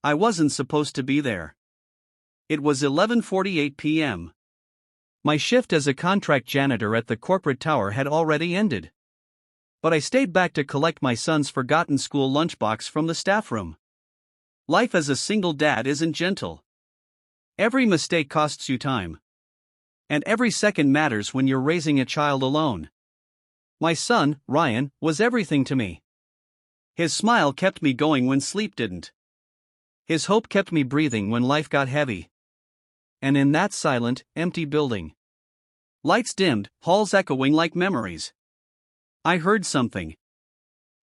I wasn't supposed to be there. It was 11:48 p.m. My shift as a contract janitor at the corporate tower had already ended. But I stayed back to collect my son's forgotten school lunchbox from the staff room. Life as a single dad isn't gentle. Every mistake costs you time. And every second matters when you're raising a child alone. My son, Ryan, was everything to me. His smile kept me going when sleep didn't. His hope kept me breathing when life got heavy. And in that silent, empty building, lights dimmed, halls echoing like memories, I heard something.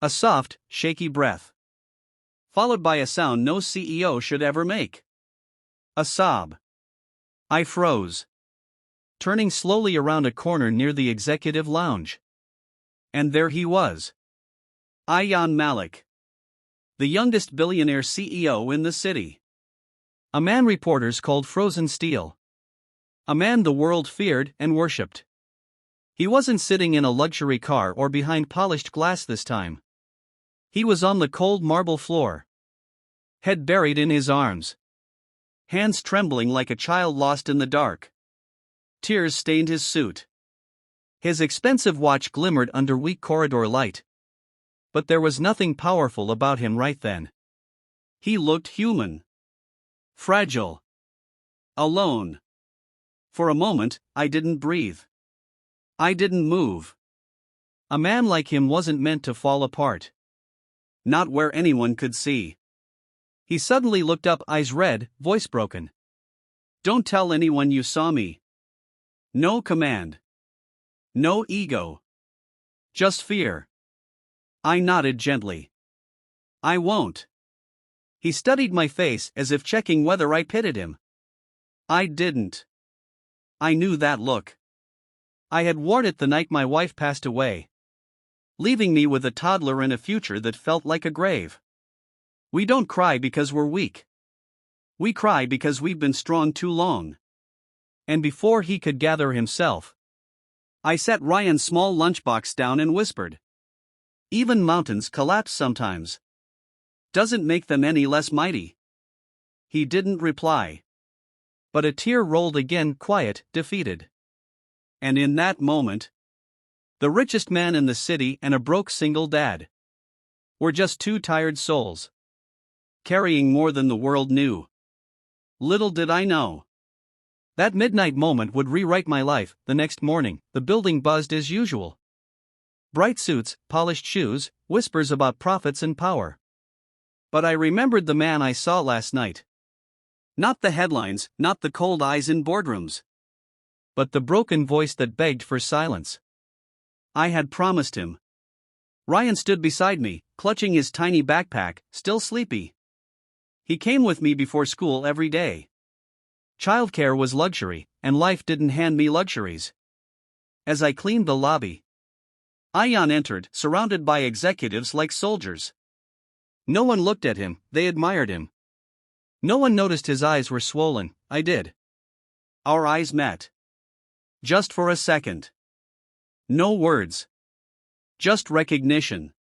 A soft, shaky breath, followed by a sound no CEO should ever make. A sob. I froze, turning slowly around a corner near the executive lounge. And there he was. Ayan Malik, the youngest billionaire CEO in the city. A man reporters called frozen steel. A man the world feared and worshipped. He wasn't sitting in a luxury car or behind polished glass this time. He was on the cold marble floor, head buried in his arms, hands trembling like a child lost in the dark. Tears stained his suit. His expensive watch glimmered under weak corridor light. But there was nothing powerful about him right then. He looked human. Fragile. Alone. For a moment, I didn't breathe. I didn't move. A man like him wasn't meant to fall apart. Not where anyone could see. He suddenly looked up, eyes red, voice broken. Don't tell anyone you saw me. No command. No ego. Just fear. I nodded gently. I won't. He studied my face as if checking whether I pitied him. I didn't. I knew that look. I had worn it the night my wife passed away, leaving me with a toddler and a future that felt like a grave. We don't cry because we're weak. We cry because we've been strong too long. And before he could gather himself, I set Ryan's small lunchbox down and whispered, "Even mountains collapse sometimes. Doesn't make them any less mighty." He didn't reply. But a tear rolled again, quiet, defeated. And in that moment, the richest man in the city and a broke single dad were just two tired souls, carrying more than the world knew. Little did I know. That midnight moment would rewrite my life. The next morning, the building buzzed as usual. Bright suits, polished shoes, whispers about profits and power. But I remembered the man I saw last night. Not the headlines, not the cold eyes in boardrooms, but the broken voice that begged for silence. I had promised him. Ryan stood beside me, clutching his tiny backpack, still sleepy. He came with me before school every day. Childcare was luxury, and life didn't hand me luxuries. As I cleaned the lobby, Ayan entered, surrounded by executives like soldiers. No one looked at him, they admired him. No one noticed his eyes were swollen, I did. Our eyes met. Just for a second. No words. Just recognition.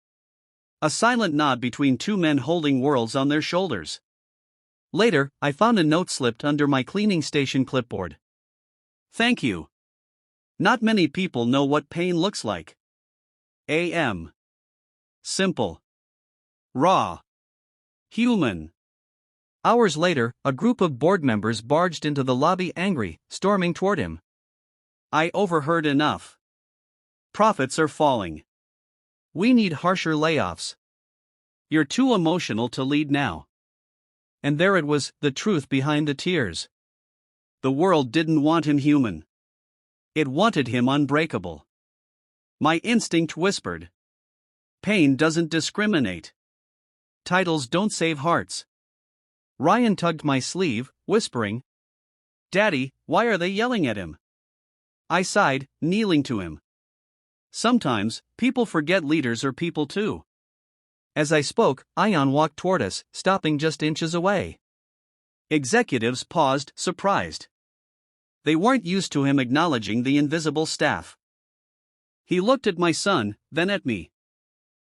A silent nod between two men holding worlds on their shoulders. Later, I found a note slipped under my cleaning station clipboard. Thank you. Not many people know what pain looks like. A.M. Simple. Raw. Human. Hours later, a group of board members barged into the lobby angry, storming toward him. I overheard enough. Profits are falling. We need harsher layoffs. You're too emotional to lead now. And there it was, the truth behind the tears. The world didn't want him human. It wanted him unbreakable. My instinct whispered. Pain doesn't discriminate. Titles don't save hearts. Ryan tugged my sleeve, whispering, "Daddy, why are they yelling at him?" I sighed, kneeling to him. Sometimes, people forget leaders are people too. As I spoke, Ayan walked toward us, stopping just inches away. Executives paused, surprised. They weren't used to him acknowledging the invisible staff. He looked at my son, then at me.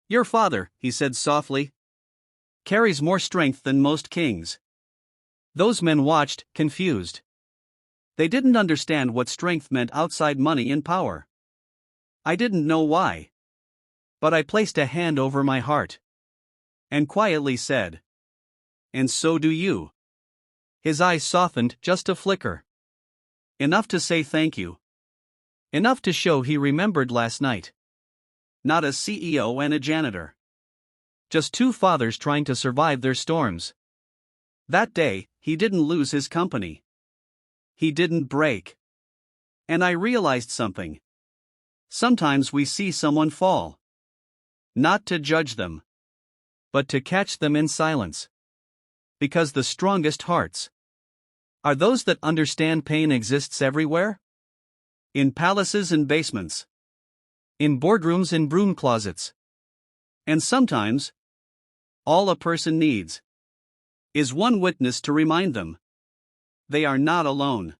"Your father," he said softly. carries more strength than most kings. Those men watched, confused. They didn't understand what strength meant outside money and power. I didn't know why. But I placed a hand over my heart. And quietly said, "And so do you." His eyes softened just a flicker. Enough to say thank you. Enough to show he remembered last night. Not a CEO and a janitor. Just two fathers trying to survive their storms. That day, he didn't lose his company. He didn't break. And I realized something. Sometimes we see someone fall. Not to judge them, but to catch them in silence. Because the strongest hearts are those that understand pain exists everywhere. In palaces and basements. In boardrooms and broom closets. And sometimes, all a person needs is one witness to remind them they are not alone.